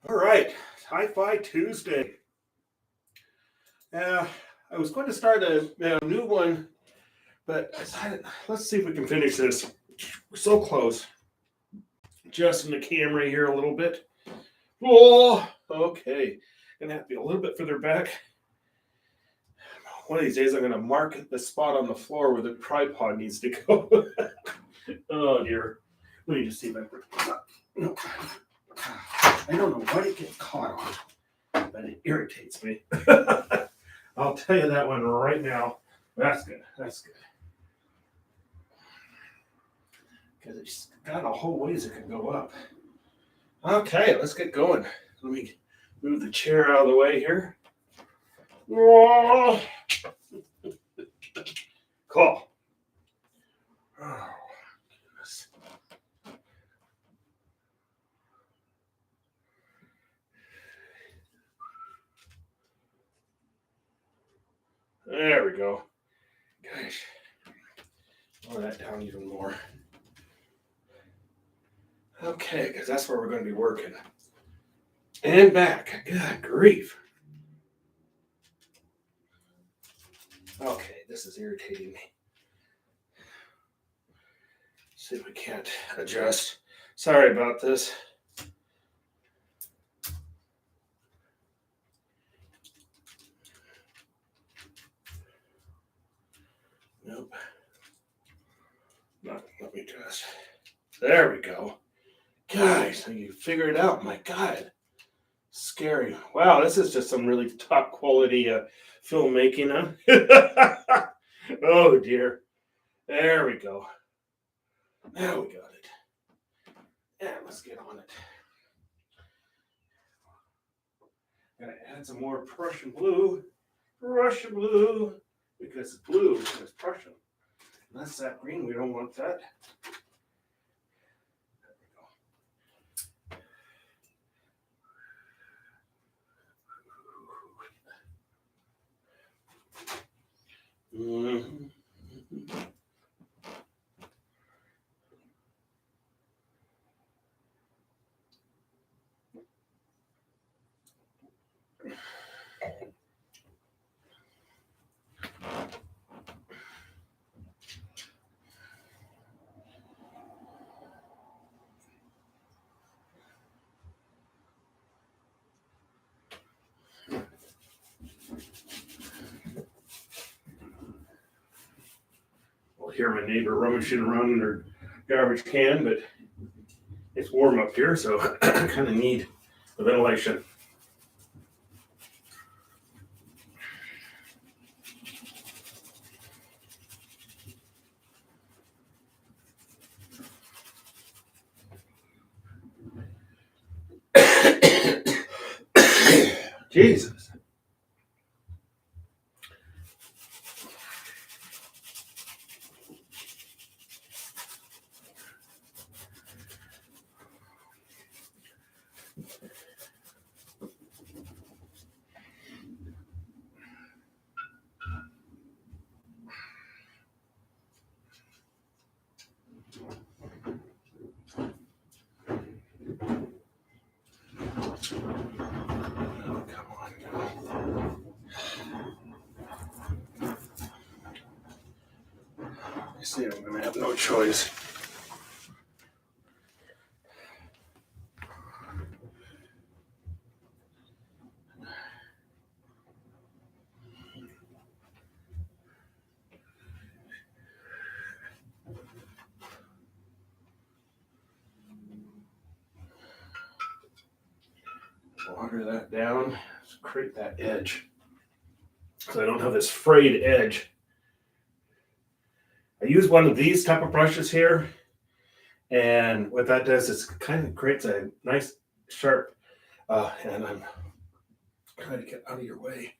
All right, Sci-Fi Tuesday. Uh, I was going to start a new one, but I decided, let's see if we can finish this. We're so close. Adjusting the camera here a little bit. Oh, okay. Gonna have to be a little bit further back. One of these days, I'm gonna mark the spot on the floor where the tripod needs to go. Oh dear. Let me just see if I can. No. I don't know what it gets caught on, but it irritates me. I'll tell you that one right now. That's good. That's good. Because it's got a whole ways it can go up. Okay, let's get going. Let me move the chair out of the way here. Whoa. Cool. Oh, goodness. There we go. Gosh. Lower that down even more. Okay, because that's where we're going to be working. And back. Good grief. Okay, this is irritating me. See if we can't adjust. Sorry about this. Nope. Not, let me just. There we go. Guys, you figured it out. My God. Scary. Wow, this is just some really top quality filmmaking, huh? Oh dear. There we go. Now we got it. And let's get on it. Gotta add some more Prussian blue. Prussian blue. Because blue is Prussian. And that's that green. We don't want that. Mm-hmm. I'll hear my neighbor rummaging around in their garbage can, but it's warm up here, so I kind of need the ventilation. Jesus. Oh, come on now. I see I'm going to have no choice. Water that down. Let's create that edge. So I don't have this frayed edge. I use one of these type of brushes here. And what that does is kind of creates a nice sharp, and I'm trying to get out of your way.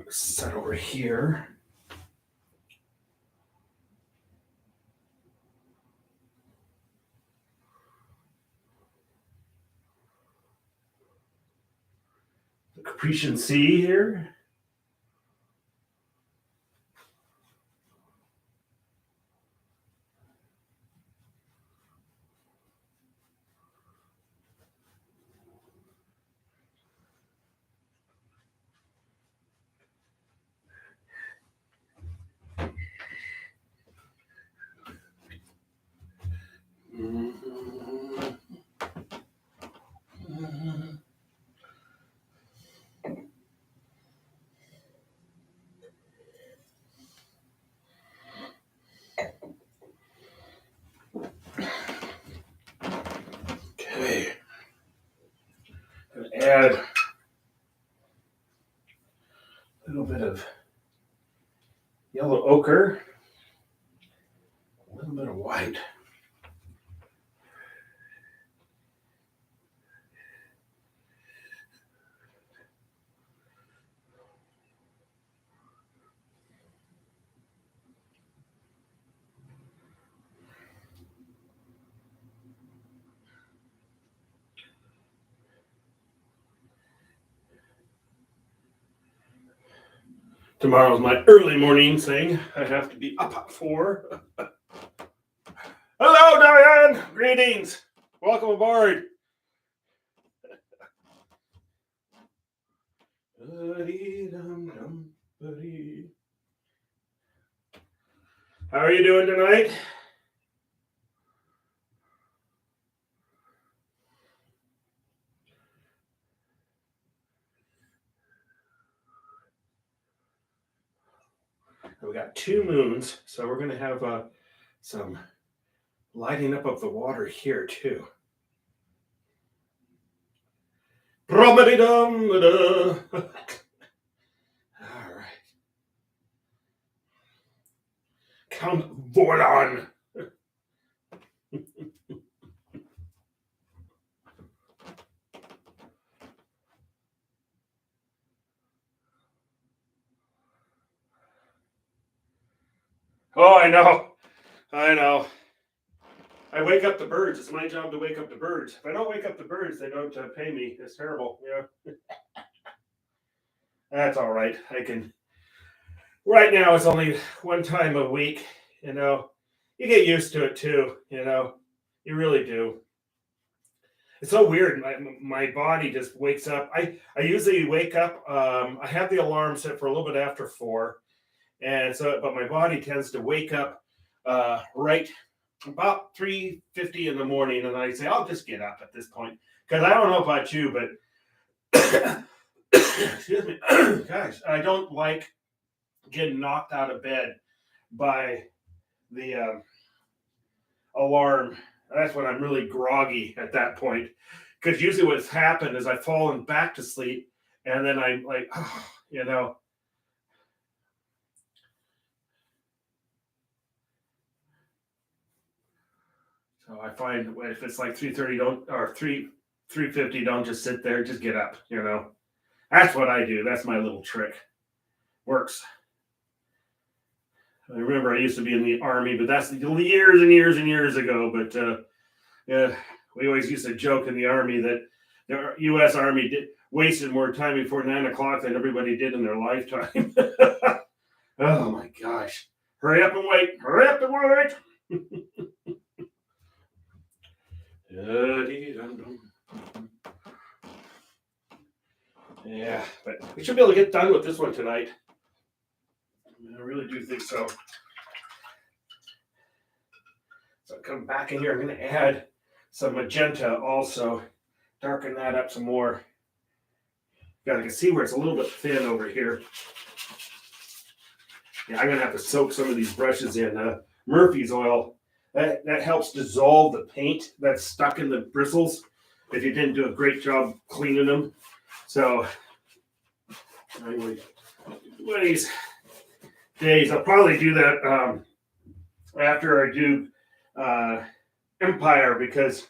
Set over here. The Caprician Sea here. Okay. Add a little bit of yellow ochre, a little bit of white. Tomorrow's my early morning thing. I have to be up at 4. Hello, Diane. Greetings. Welcome aboard. How are you doing tonight? We got 2 moons, so we're going to have some lighting up of the water here too. All right. Count Vorlaan. Oh, I know. I wake up the birds. It's my job to wake up the birds. If I don't wake up the birds, they don't pay me. It's terrible. Yeah. That's all right. I can. Right now, it's only one time a week. You know, you get used to it too. You know, you really do. It's so weird. My body just wakes up. I usually wake up. I have the alarm set for a little bit after 4, and so but my body tends to wake up right about 3:50 in the morning, and I say I'll just get up at this point because I don't know about you, but excuse me, gosh, I don't like getting knocked out of bed by the alarm. That's when I'm really groggy at that point, because usually what's happened is I've fallen back to sleep, and then I'm like, oh, you know. So I find if it's like 3:30, don't or 3:50, don't just sit there, just get up. You know, that's what I do. That's my little trick. Works. I remember I used to be in the army, but that's years and years and years ago. But yeah, we always used to joke in the army that the U.S. Army wasted more time before 9 o'clock than everybody did in their lifetime. Oh my gosh! Hurry up and wait! Hurry up and wait! Yeah, but we should be able to get done with this one tonight. I really do think so. So I'll come back in here. I'm going to add some magenta also. Darken that up some more. I can see where it's a little bit thin over here. Yeah, I'm going to have to soak some of these brushes in Murphy's oil. That helps dissolve the paint that's stuck in the bristles if you didn't do a great job cleaning them. So, anyway, one of these days, I'll probably do that after I do Empire, because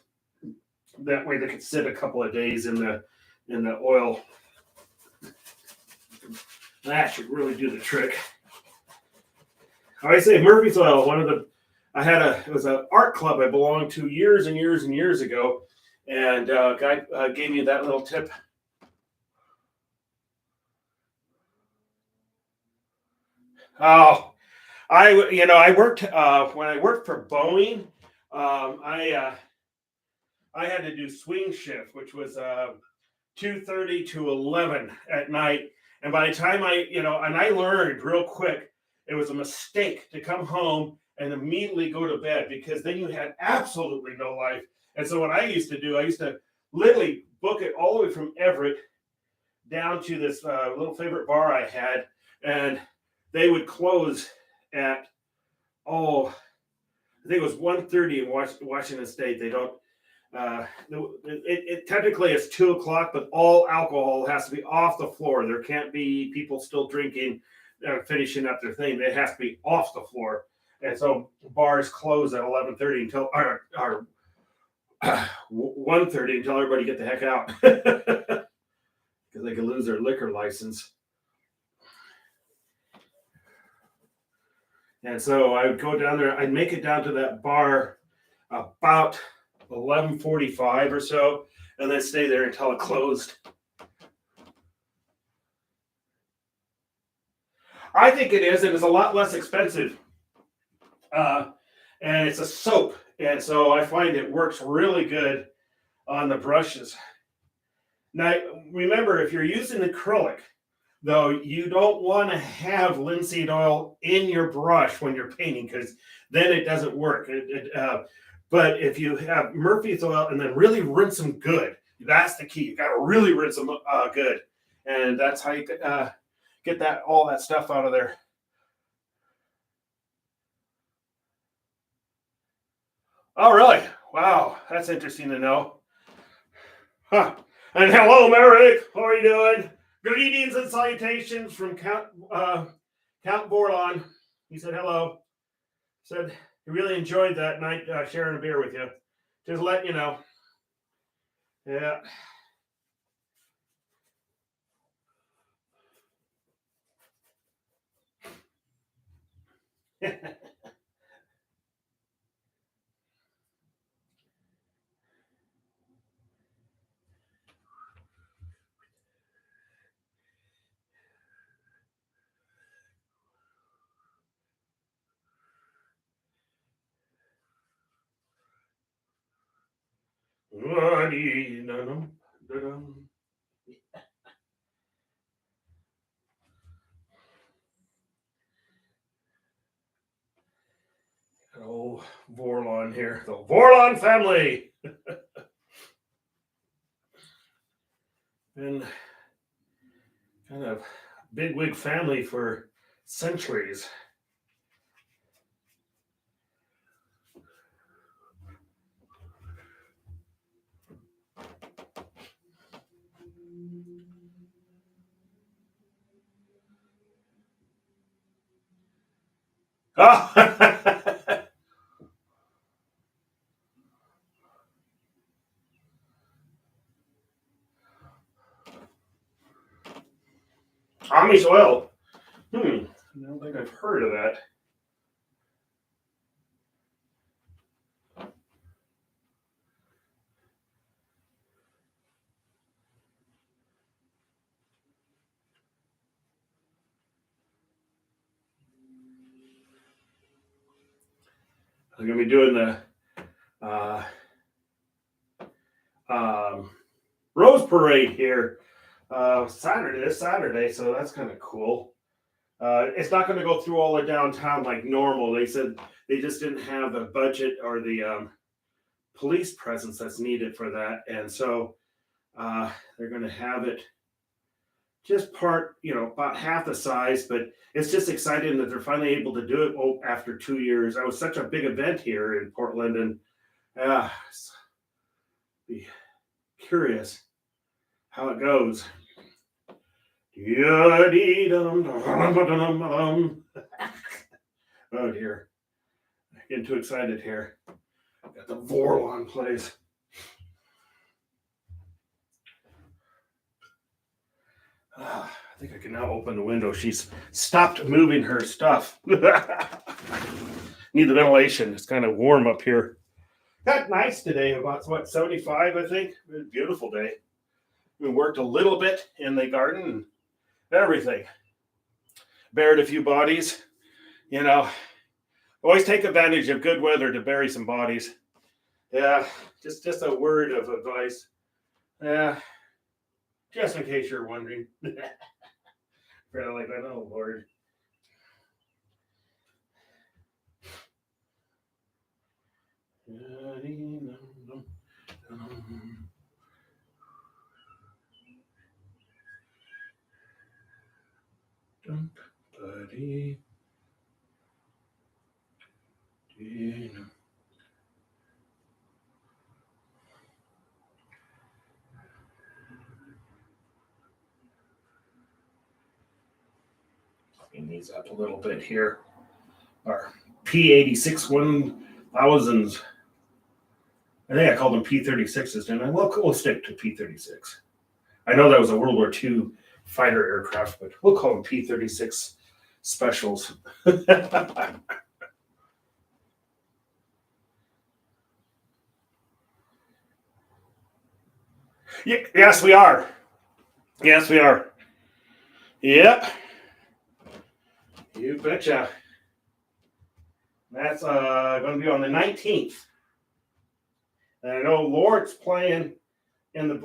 That way they could sit a couple of days in the oil. That should really do the trick. I say Murphy's oil. It was an art club I belonged to years and years and years ago, and a guy gave me that little tip. Oh, I worked when I worked for Boeing. I had to do swing shift, which was 2:30 to 11 at night. And by the time I learned real quick, it was a mistake to come home and immediately go to bed, because then you had absolutely no life. And so what I used to do, I used to literally book it all the way from Everett down to this little favorite bar I had, and they would close at, I think it was 1:30 in Washington State. They don't. It technically it's 2 o'clock, but all alcohol has to be off the floor. There can't be people still drinking, finishing up their thing. It has to be off the floor, and so bars close at 11:30 until or 1:30 until everybody get the heck out, because they could lose their liquor license. And so I would go down there. I'd make it down to that bar about 11:45 or so, and then stay there until it closed. I think it is, and it's a lot less expensive. And it's a soap, and so I find it works really good on the brushes. Now, remember, if you're using acrylic, though, you don't want to have linseed oil in your brush when you're painting, because then it doesn't work. But if you have Murphy's oil and then really rinse them good, that's the key. You got to really rinse them good, and that's how you get all that stuff out of there. Oh, really? Wow, that's interesting to know. Huh. And hello, Merrick. How are you doing? Greetings and salutations from Count Vorlaan. He said hello. Said he really enjoyed that night sharing a beer with you. Just let you know. Yeah. Oh, Vorlaan here. The Vorlaan family. Been kind of bigwig family for centuries. Oh. Amish oil. I don't think I've heard of that. I'm going to be doing the Rose Parade here this Saturday, so that's kind of cool. It's not going to go through all the downtown like normal. They said they just didn't have the budget or the police presence that's needed for that, and so they're going to have it just about half the size. But it's just exciting that they're finally able to do it after 2 years. That was such a big event here in Portland, and be curious how it goes. Oh dear, I'm getting too excited here. Got the Vorlaan place. I think I can now open the window. She's stopped moving her stuff. Need the ventilation. It's kind of warm up here. Got nice today. About what, 75, I think. It was a beautiful day. We worked a little bit in the garden and everything. Buried a few bodies. You know, always take advantage of good weather to bury some bodies. Yeah, just a word of advice. Yeah, just in case you're wondering. Feel like that, oh Lord. Buddy. Clean these up a little bit here. Our P86 1000s. I think I called them P36s, didn't I? Well, we'll stick to P36. I know that was a World War II fighter aircraft, but we'll call them P36 specials. Yes, we are. Yes, we are. Yep. You betcha. That's going to be on the 19th. And I know Lord's playing in the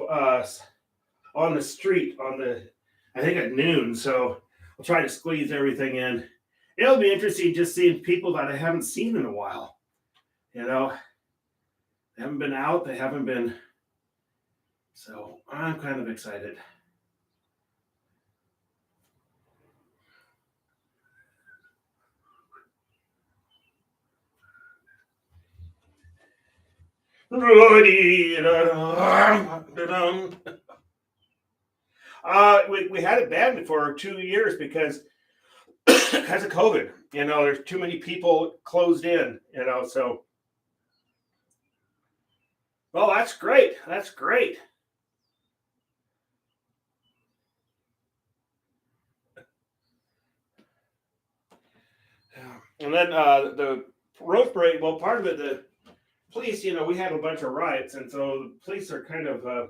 on the street I think at noon. So I'll try to squeeze everything in. It'll be interesting just seeing people that I haven't seen in a while. You know, they haven't been out. They haven't been. So I'm kind of excited. We had it banned for 2 years because of COVID. You know, there's too many people closed in. You know, so well, that's great. That's great. And then the Rose Parade. Well, part of it, the police. You know, we had a bunch of riots, and so the police are kind of a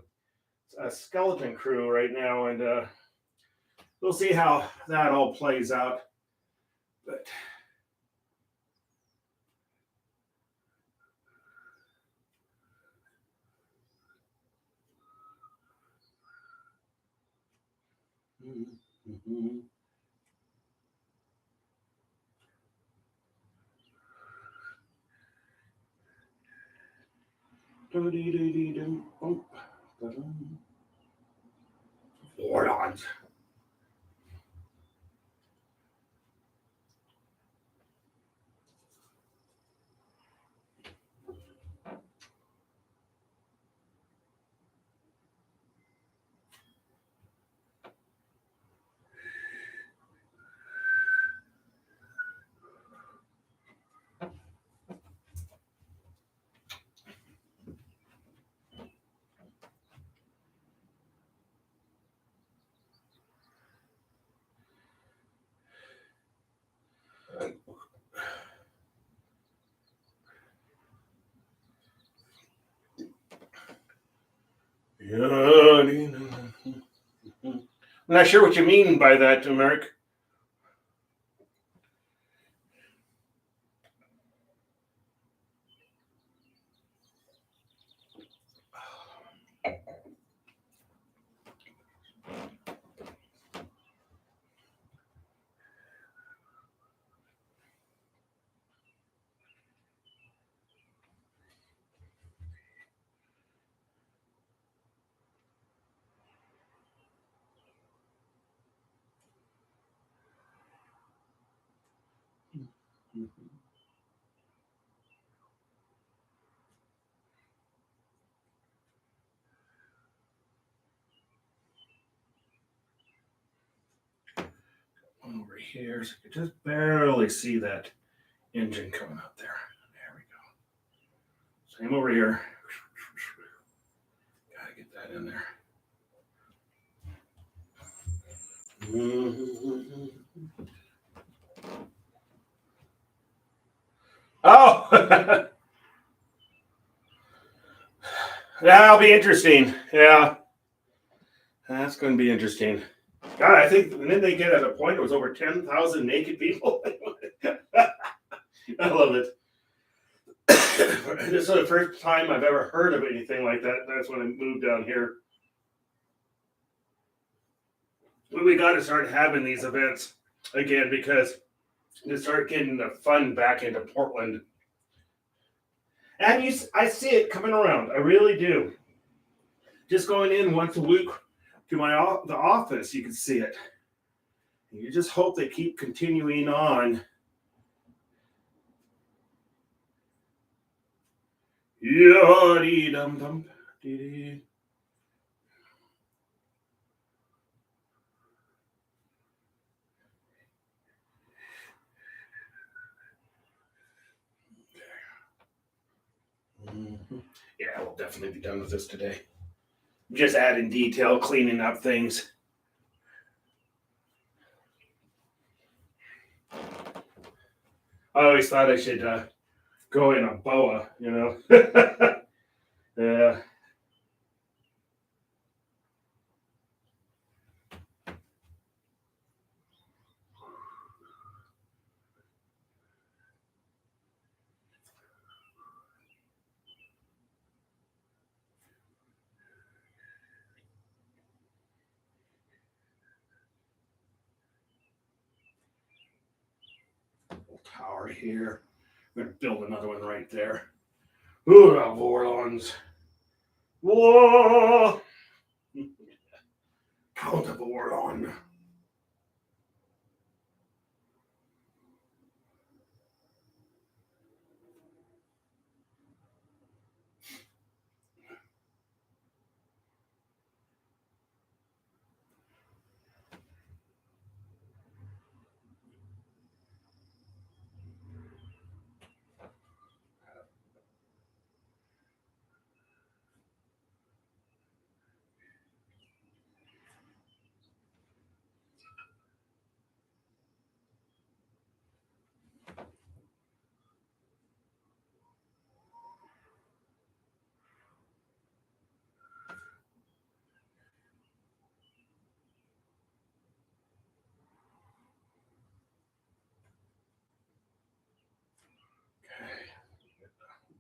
skeleton crew right now, and we'll see how that all plays out. But mm-hmm. Vorlaans. I'm not sure what you mean by that, Merrick. Over here, so you can just barely see that engine coming up there. There we go. Same over here. Gotta get that in there. Oh, that'll be interesting. Yeah, that's going to be interesting. God, I think, and then they get at a point it was over 10,000 naked people. I love it. This is the first time I've ever heard of anything like that. That's when I moved down here. We got to start having these events again because to start getting the fun back into Portland. And I see it coming around. I really do. Just going in once a week to the office, you can see it. You just hope they keep continuing on. Yaddy-dum-dum, dee-dee. Yeah, we'll definitely be done with this today. Just adding detail, cleaning up things. I always thought I should go in a boa, you know. Yeah. Tower here. I'm gonna build another one right there. Ooh, the Vorlaans. Whoa! Count Vorlaan.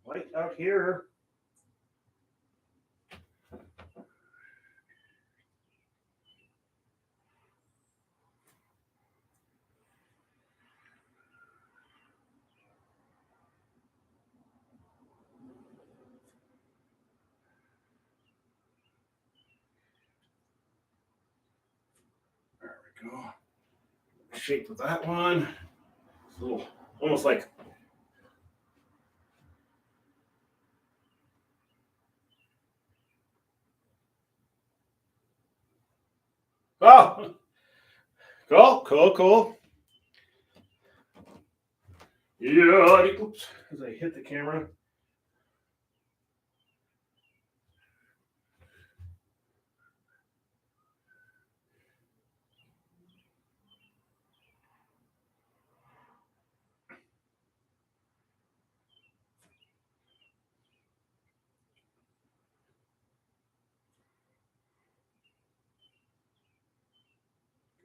Light out here. There we go. Shape of that one. It's a little, almost like. Oh, cool. Yeah, oops, as I hit the camera.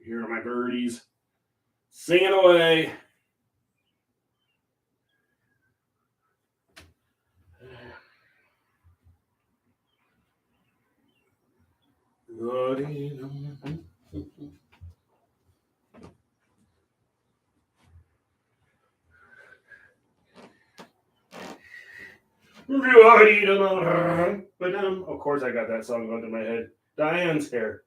Here are my birdies singing away. Of course, I got that song going through my head. Diane's hair.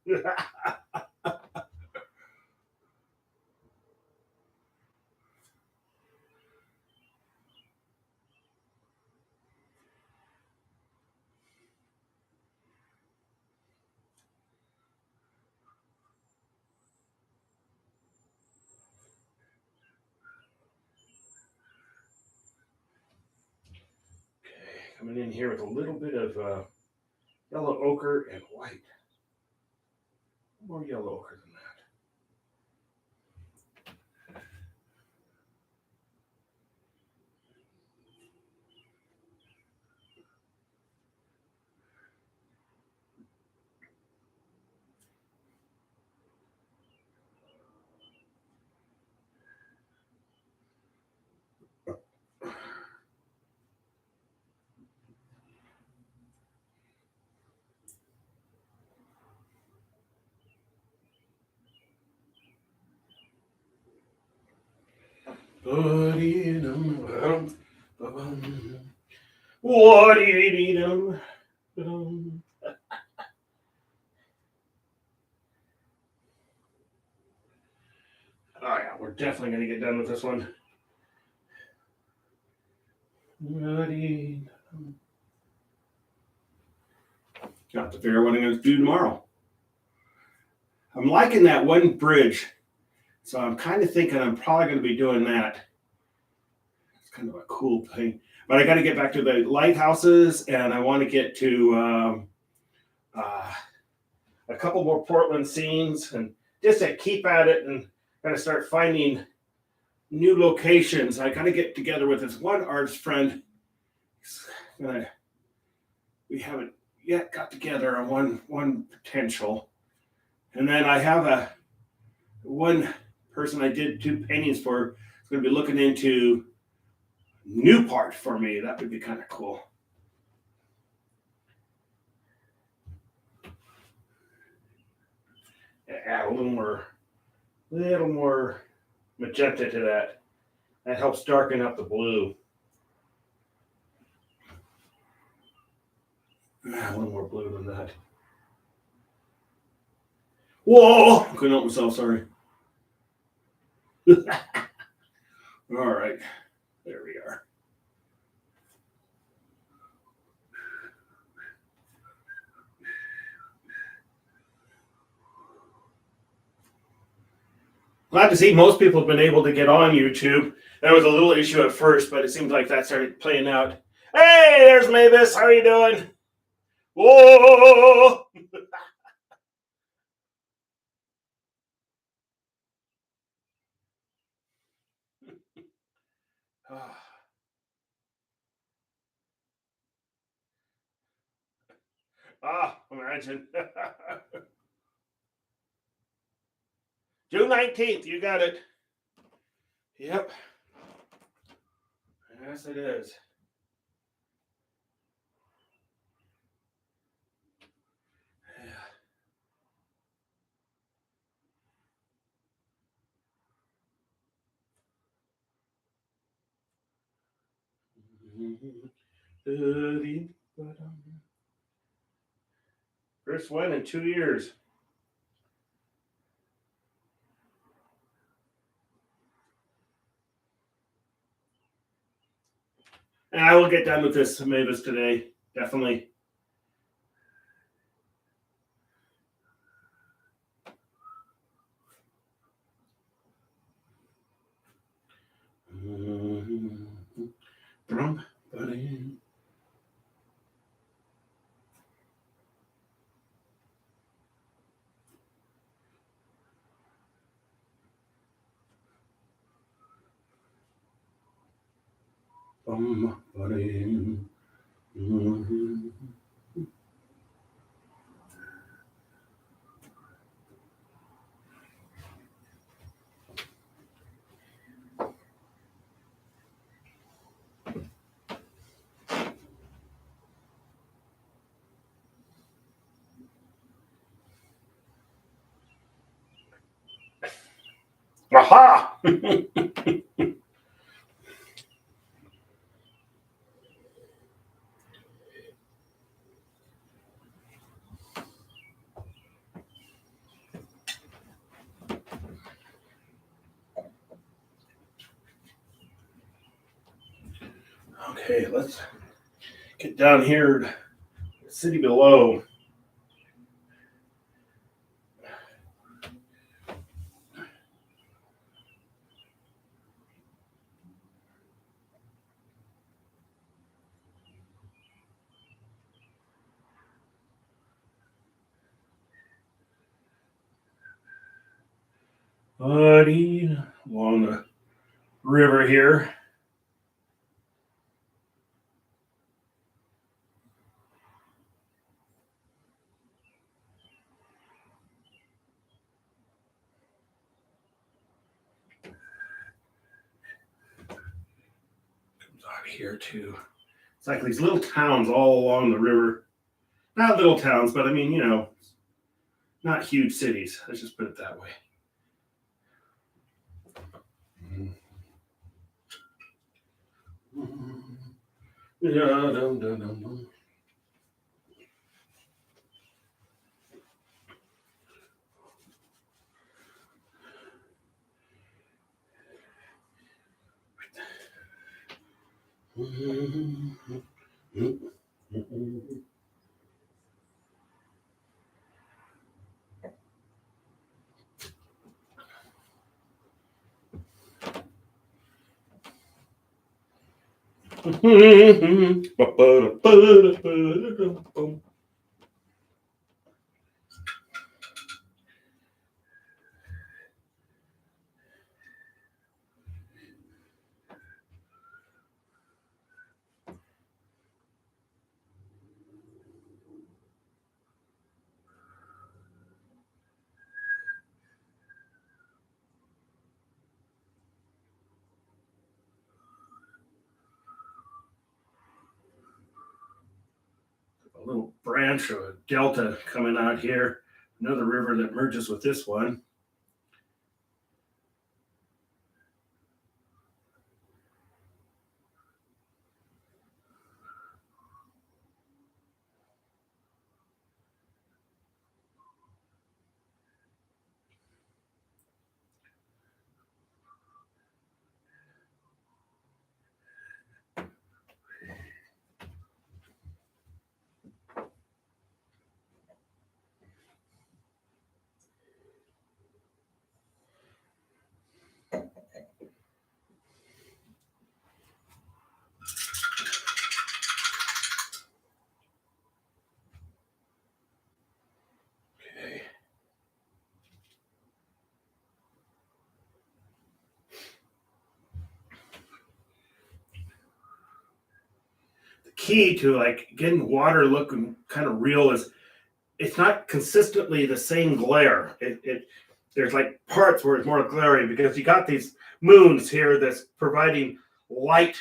Coming in here with a little bit of yellow ochre and white. More yellow ochre than that. Oh yeah, we're definitely gonna get done with this one. Got to figure out what I'm gonna do tomorrow. I'm liking that one bridge, so I'm kind of thinking I'm probably gonna be doing that. It's kind of a cool thing, but I got to get back to the lighthouses, and I want to get to a couple more Portland scenes, and just to keep at it and kind of start finding new locations. I got to get together with this one artist friend. We haven't yet got together on one potential, and then I have a one person I did 2 paintings for. Is going to be looking into new part for me. That would be kind of cool. Add a little more magenta to that. That helps darken up the blue. A little more blue than that. Whoa! Couldn't help myself, sorry. All right. There we are. Glad to see most people have been able to get on YouTube. That was a little issue at first, but it seems like that started playing out. Hey, there's Mavis. How are you doing? Whoa! Imagine. June 19th, you got it. Yep. Yes, it is. First one in 2 years. And I will get done with this Mavis today, definitely. Aha! Okay, let's get down here, city below. Buddy, along the river here. Comes out here too. It's like these little towns all along the river. Not little towns, but I mean, not huge cities. Let's just put it that way. Yeah, dum, dum, dum, dum. A little branch of a delta coming out here. Another river that merges with this one. Okay. The key to like getting water looking kind of real is it's not consistently the same glare. It there's like parts where it's more glary because you got these moons here that's providing light,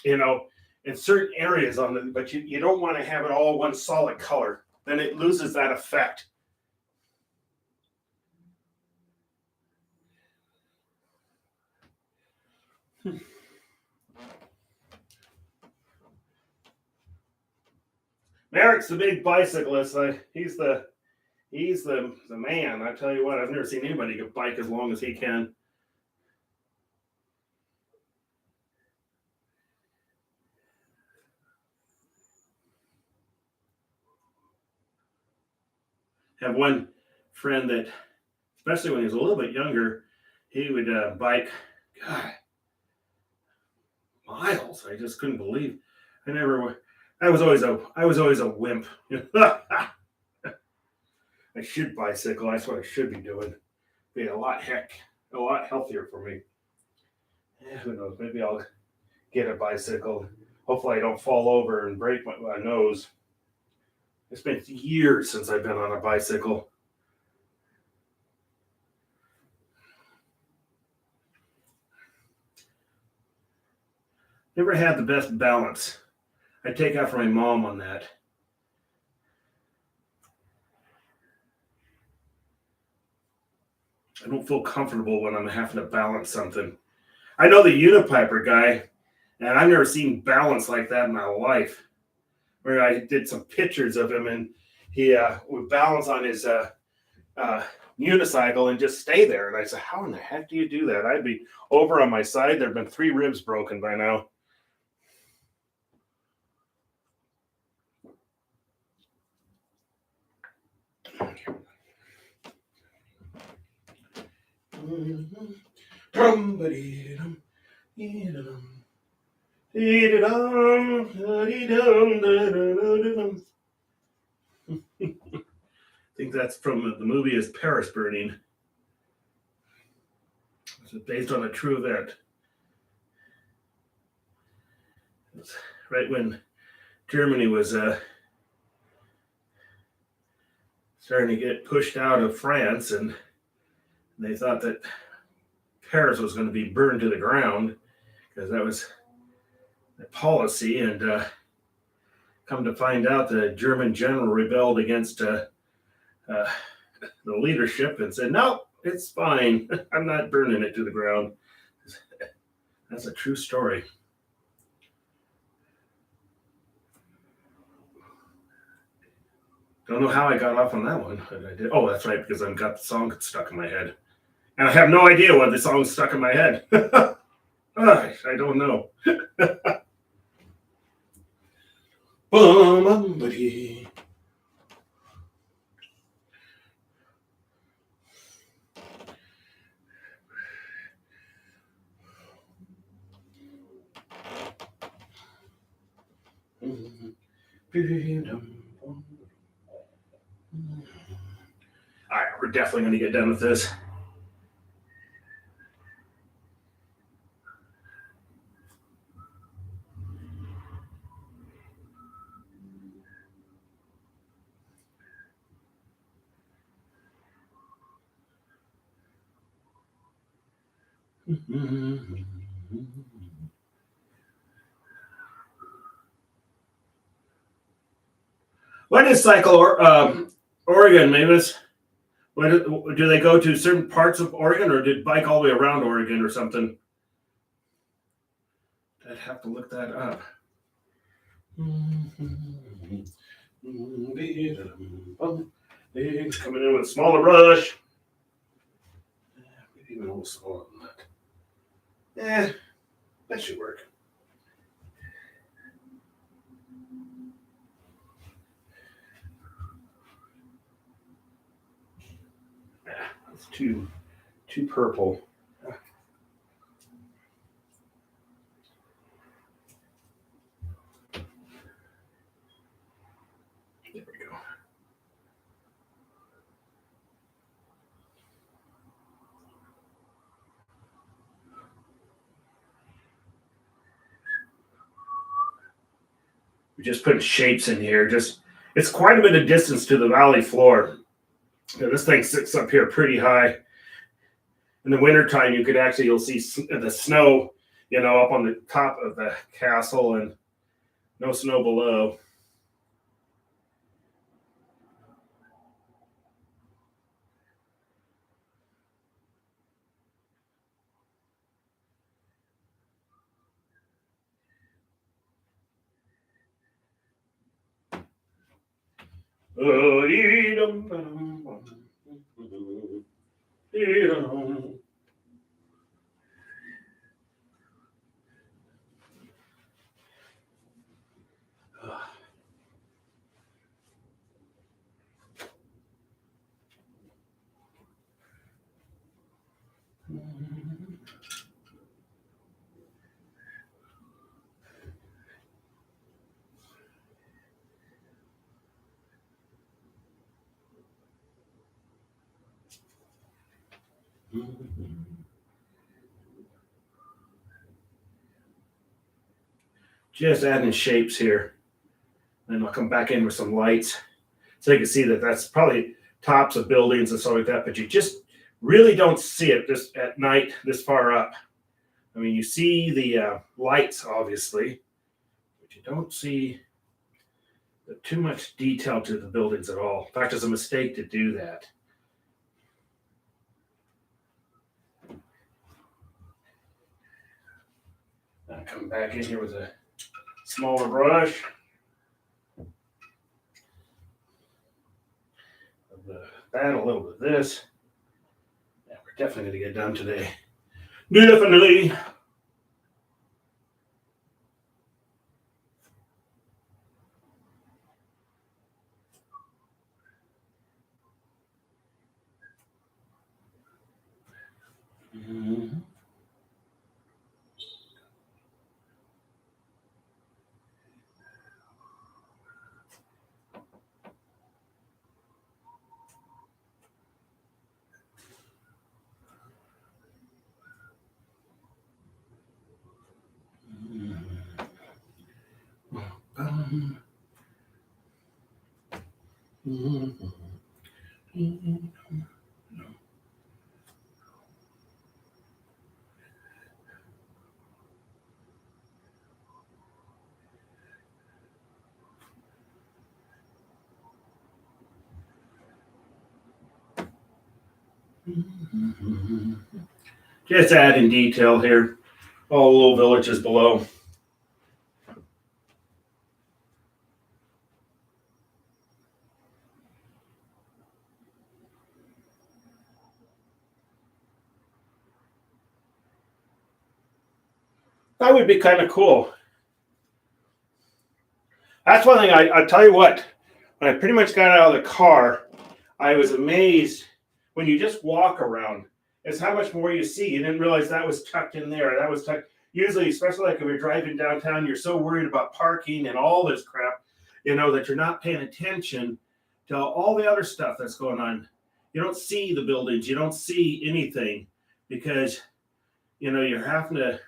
you know, in certain areas on it, but you don't want to have it all one solid color. Then it loses that effect. Merrick's the big bicyclist. He's the man. I tell you what, I've never seen anybody get bike as long as he can. Have one friend that, especially when he was a little bit younger, he would bike, God, miles. I just couldn't believe. I never. I was always a wimp. I should bicycle. That's what I should be doing. Be a lot healthier for me. Yeah, who knows? Maybe I'll get a bicycle. Hopefully, I don't fall over and break my nose. It's been years since I've been on a bicycle. Never had the best balance. I take after my mom on that. I don't feel comfortable when I'm having to balance something. I know the Unipiper guy, and I've never seen balance like that in my life. Where I did some pictures of him, and he would balance on his uh, unicycle and just stay there. And I said, "How in the heck do you do that?" I'd be over on my side. There've been 3 ribs broken by now. I think that's from the movie is Paris Burning. It's based on a true event. It's right when Germany was starting to get pushed out of France, and they thought that Paris was going to be burned to the ground because that was the policy. And come to find out, the German general rebelled against uh, the leadership and said, "No, it's fine. I'm not burning it to the ground." That's a true story. Don't know how I got off on that one, but I did. Oh, that's right, because I've got the song stuck in my head. And I have no idea why the song's stuck in my head. I don't know. All right, we're definitely going to get done with this. What is Cycle Oregon, Mavis? Do they go to certain parts of Oregon, or did bike all the way around Oregon or something? I'd have to look that up. It's coming in with a smaller brush. Maybe even a little smaller than that. That should work. It's too purple. There we go. We're just putting shapes in here. It's quite a bit of distance to the valley floor. This thing sits up here pretty high. In the wintertime, you'll see the snow, up on the top of the castle and no snow below. Just adding shapes here. And I'll come back in with some lights so you can see that that's probably tops of buildings and stuff like that, but you just really don't see it just at night this far up. I mean, you see the lights, obviously, but you don't see too much detail to the buildings at all. In fact, it's a mistake to do that. I'll come back in here with a smaller brush. That, a little bit of this. Yeah, we're definitely going to get done today. Definitely. Mm-hmm. Just adding detail here. All the little villages below. That would be kind of cool. That's one thing I tell you what, when I pretty much got out of the car, I was amazed when you just walk around, is how much more you see. You didn't realize that was tucked in there. That was tucked. Usually, especially like if you're driving downtown, you're so worried about parking and all this crap, that you're not paying attention to all the other stuff that's going on. You don't see the buildings. You don't see anything because, you're having to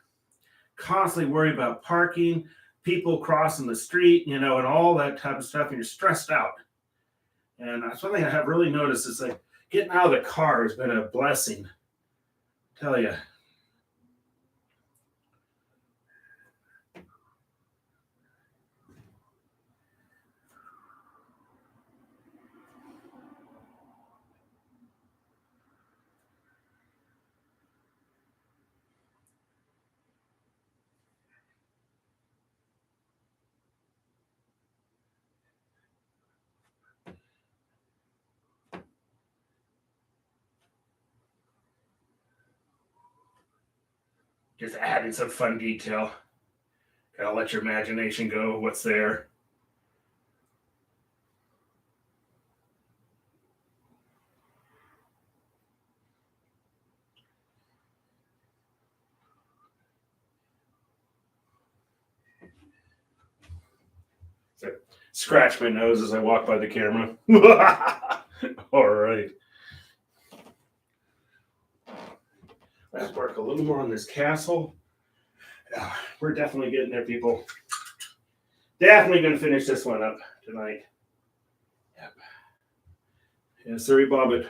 constantly worry about parking, people crossing the street, and all that type of stuff, and you're stressed out. And that's one thing I have really noticed is like getting out of the car has been a blessing. I tell you. Just adding some fun detail. Gotta let your imagination go. What's there? So, scratch my nose as I walk by the camera. All right. Let's work a little more on this castle. Yeah, we're definitely getting there, people. Definitely going to finish this one up tonight. Yep. Yeah, sorry, Bobbit.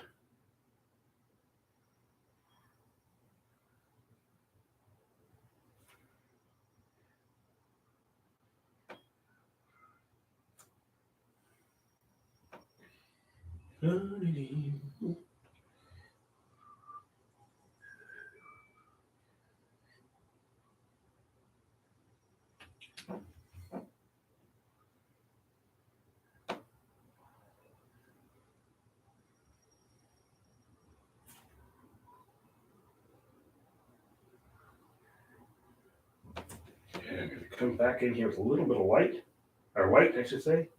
Okay, I'm going to come back in here with a little bit of white, or white, I should say.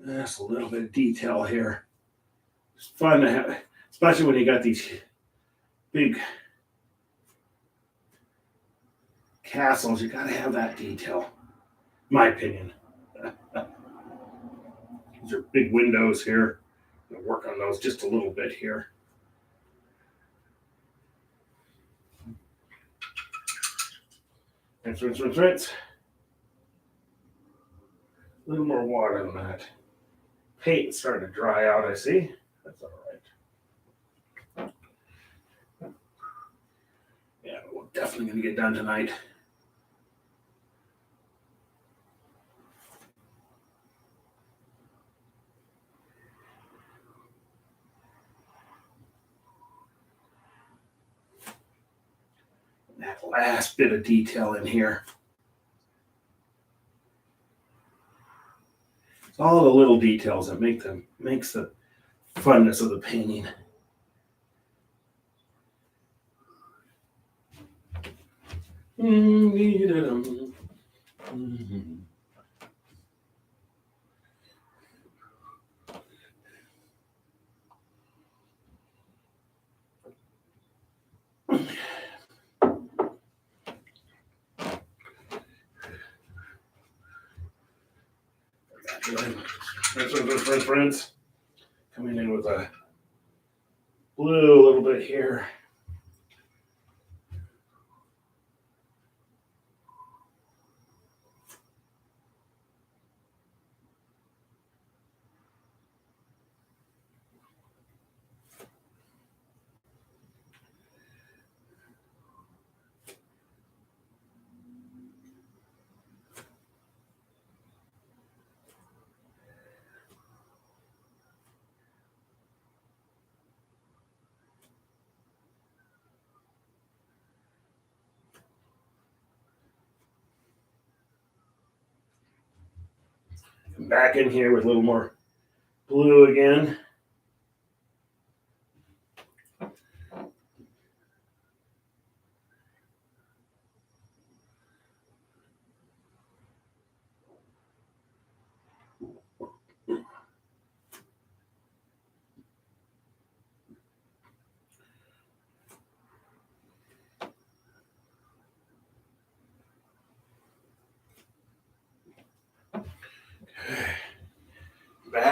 That's a little bit of detail here. It's fun to have, especially when you got these big castles. You got to have that detail, in my opinion. These are big windows here. I'm going to work on those just a little bit here. Rinse, rinse, rinse, rinse. A little more water than that. Paint's starting to dry out, I see. That's all right. Yeah, we're definitely going to get done tonight. That last bit of detail in here. It's all the little details that makes the funness of the painting. Mm-hmm. Friends. Coming in with a blue a little bit here. Back in here with a little more blue again.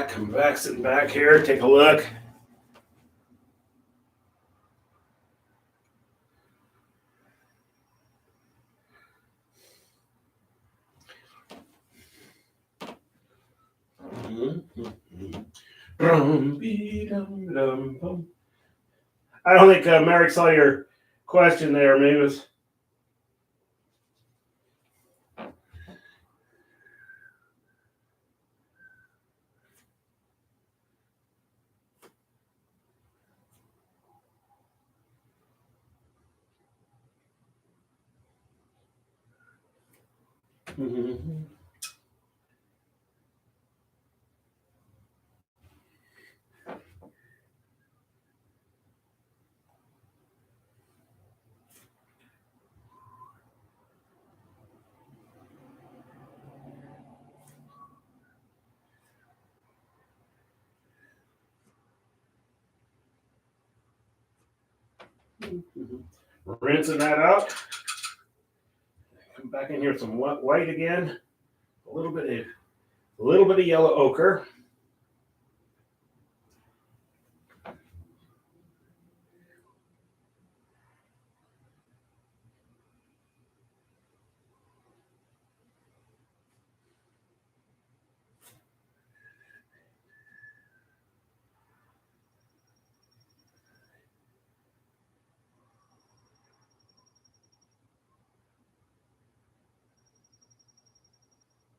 Come back, sitting back here, take a look. I don't think Merrick saw your question there. Maybe it was. Rinsing that out. Come back in here with some white again. A little bit of yellow ochre.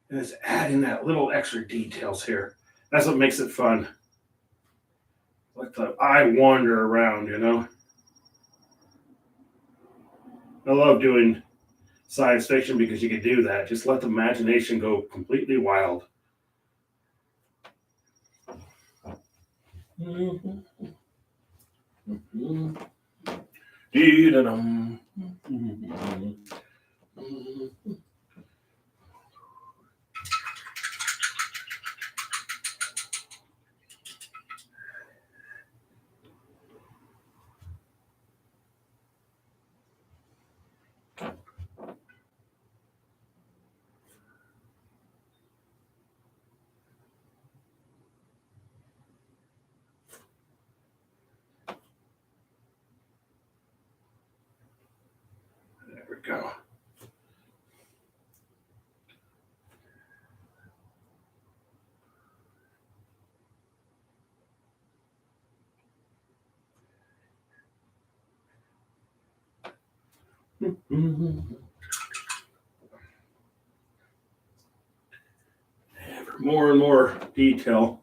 And it's adding that little extra details here. That's what makes it fun. Let the eye wander around, you know. I love doing science fiction because you can do that. Just let the imagination go completely wild. There we go. More and more detail.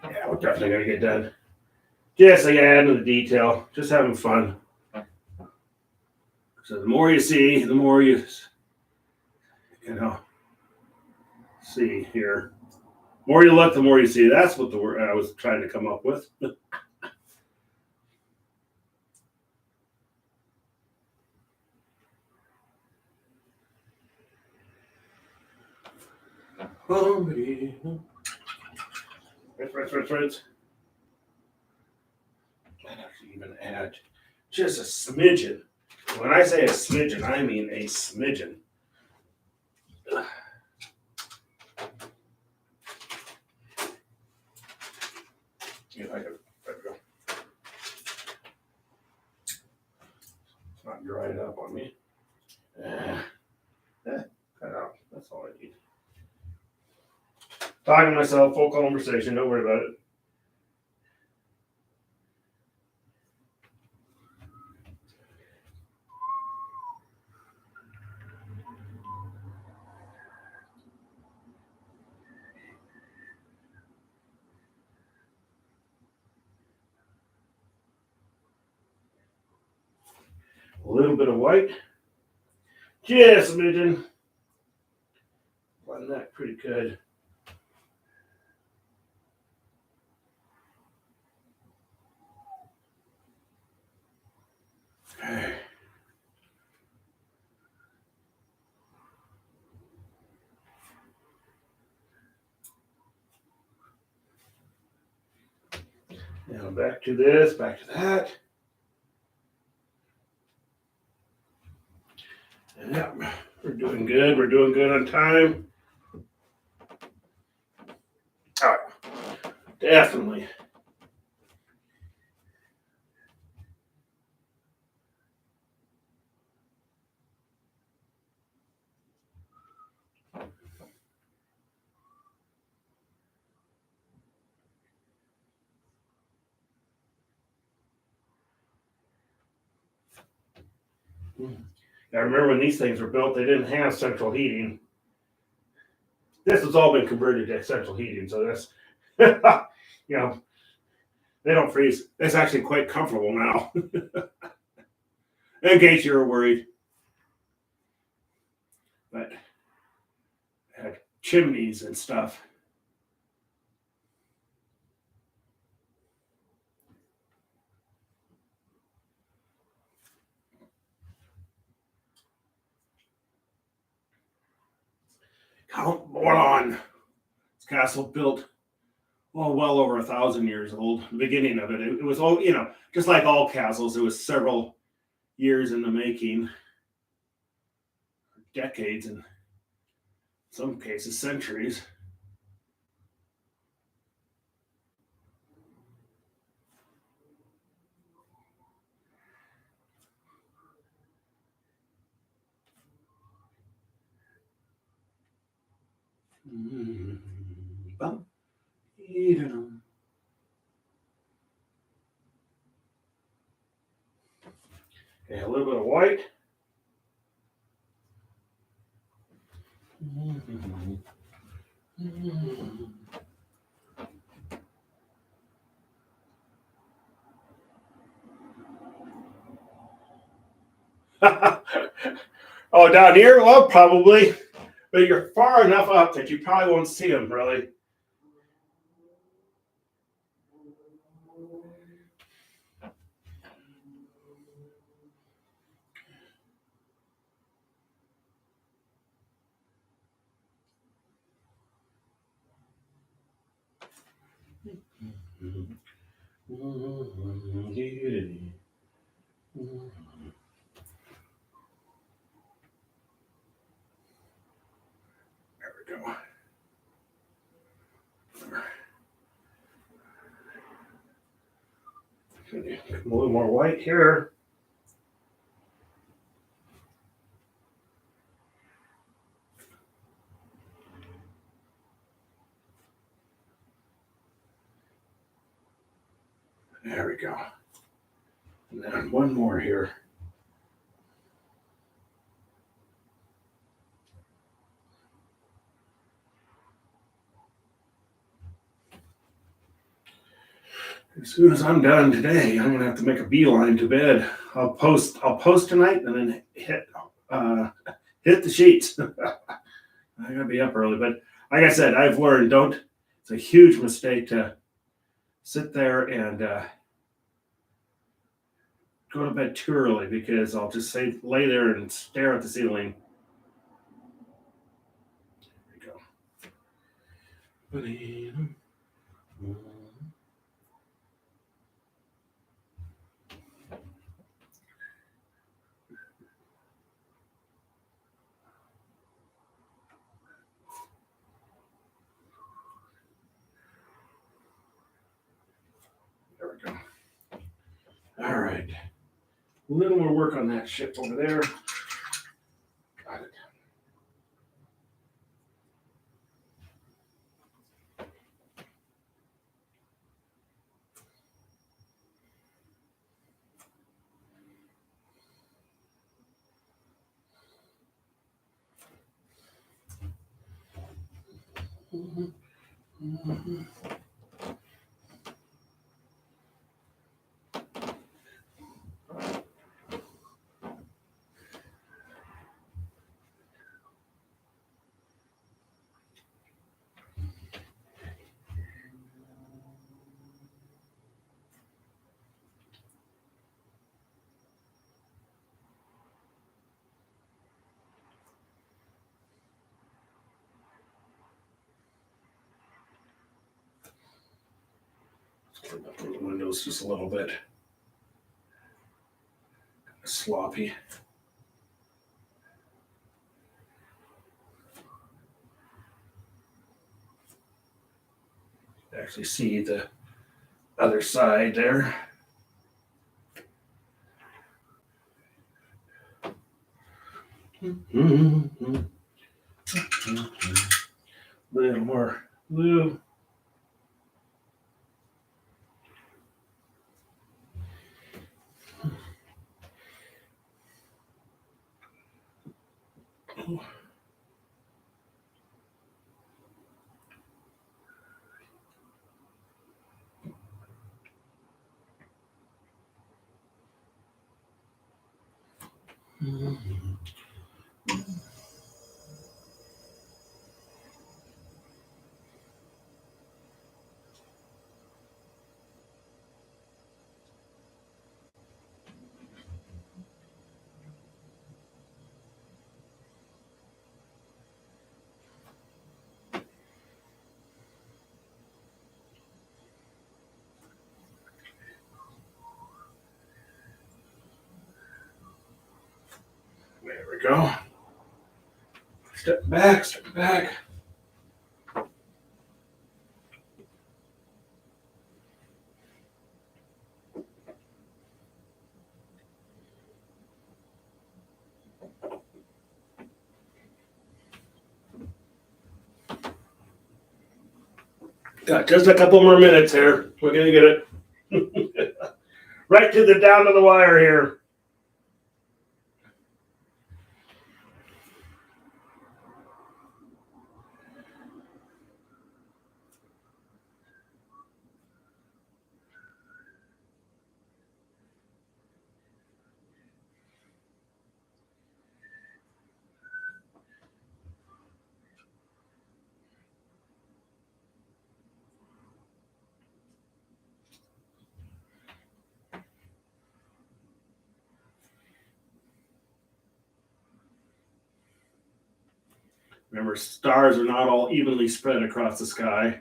Yeah, we're definitely gonna get done. Just like adding the detail, just having fun. So the more you see, the more you know see here. The more you look, the more you see. That's what the word I was trying to come up with. Rinse. Might have to even add just a smidgen. When I say a smidgen, I mean a smidgen. Yeah, there we go. It's not dried up on me. Cut out. That's all I need. Talking to myself, full conversation. Don't worry about it. A little bit of white. Just a smidgen. Blend that pretty good. Okay. Now back to this, back to that. Yep, we're doing good. We're doing good on time. All right, definitely. I remember when these things were built, they didn't have central heating. This has all been converted to central heating, so that's, you know, they don't freeze. It's actually quite comfortable now. In case you were worried. But had chimneys and stuff. Count Vorlaan. This castle built well over 1,000 years old. The beginning of it was all, just like all castles, it was several years in the making, decades, and in some cases centuries. Okay, a little bit of white. Oh, down here? Well, probably. But you're far enough up that you probably won't see them, really. There we go. A little more white here. There we go. And then one more here. As soon as I'm done today, I'm gonna have to make a beeline to bed. I'll post tonight and then hit the sheets. I gotta be up early, but like I said, I've learned it's a huge mistake to sit there and go to bed too early because I'll just lay there and stare at the ceiling. There we go. There we go. All right. A little more work on that ship over there. Got it. Clean up those windows just a little bit. Sloppy. Actually see the other side there. A little more glue. There we go. Step back, step back. Got just a couple more minutes here. We're gonna get it right to the down to the wire here. Remember, stars are not all evenly spread across the sky.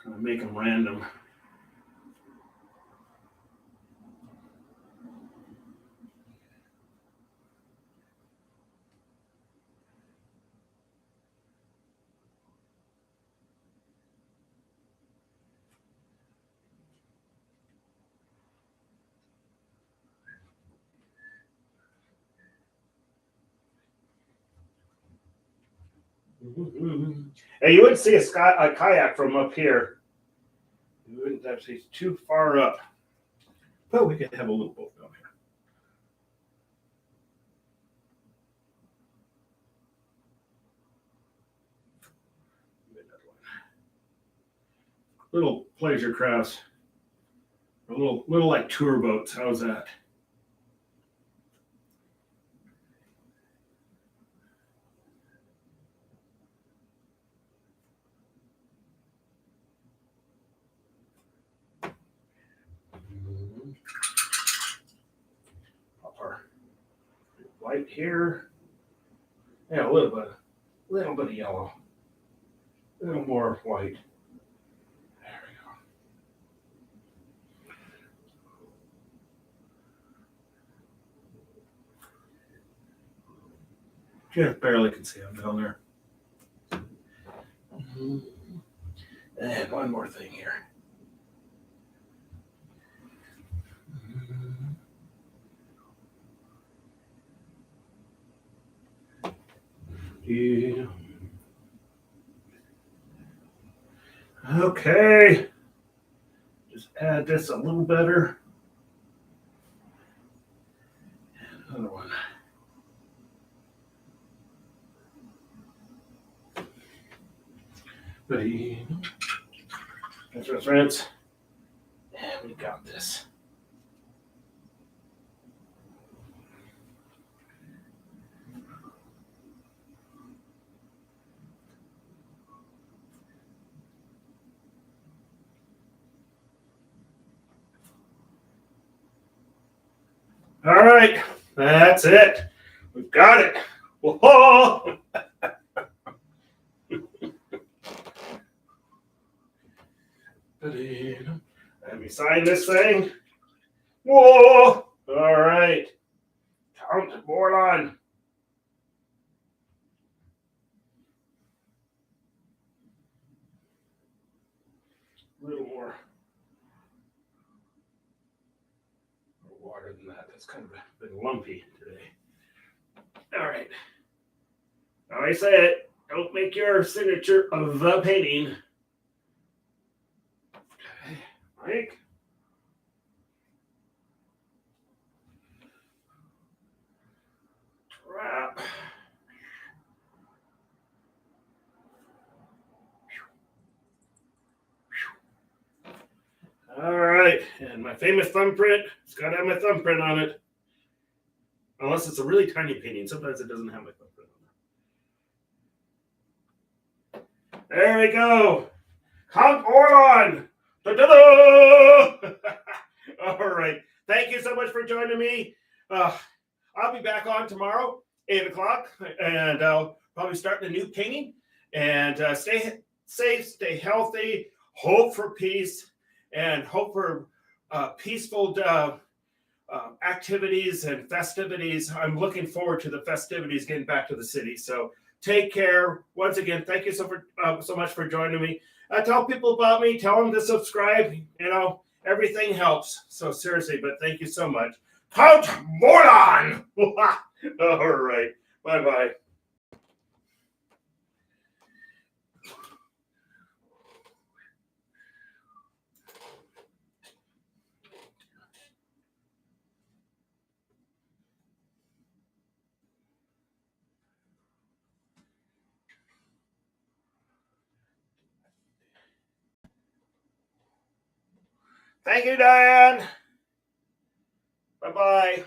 Kind of make them random. And you wouldn't see a kayak from up here. You wouldn't actually too far up. But we could have a little boat down here. Little pleasure crafts. A little like tour boats. How's that? Pop our white here. Yeah, a little bit of yellow. A little more white. There we go. Just barely can see them down there. And one more thing here. Yeah. Okay. Just add this a little better. And another one. That's rinse. And we got this. All right, that's it. We've got it. Whoa! Let me sign this thing. Whoa! All right. Count Vorlaan. A little more water than that. That's kind of been lumpy today. All right. Now I say it. Don't make your signature of the painting. Okay. Mike. Wrap. All right, and my famous thumbprint. It's got to have my thumbprint on it. Unless it's a really tiny painting. Sometimes it doesn't have my thumbprint on it. There we go. Count Vorlaan. Da-da-da! All right. Thank you so much for joining me. I'll be back on tomorrow, 8 o'clock, and I'll probably start a new painting. And stay safe, stay healthy, hope for peace, and hope for peaceful activities and festivities. I'm looking forward to the festivities getting back to the city. So take care. Once again, thank you so much for joining me. Tell people about me. Tell them to subscribe. Everything helps. So seriously, but thank you so much. Count Vorlaan! All right. Bye-bye. Thank you, Diane. Bye-bye.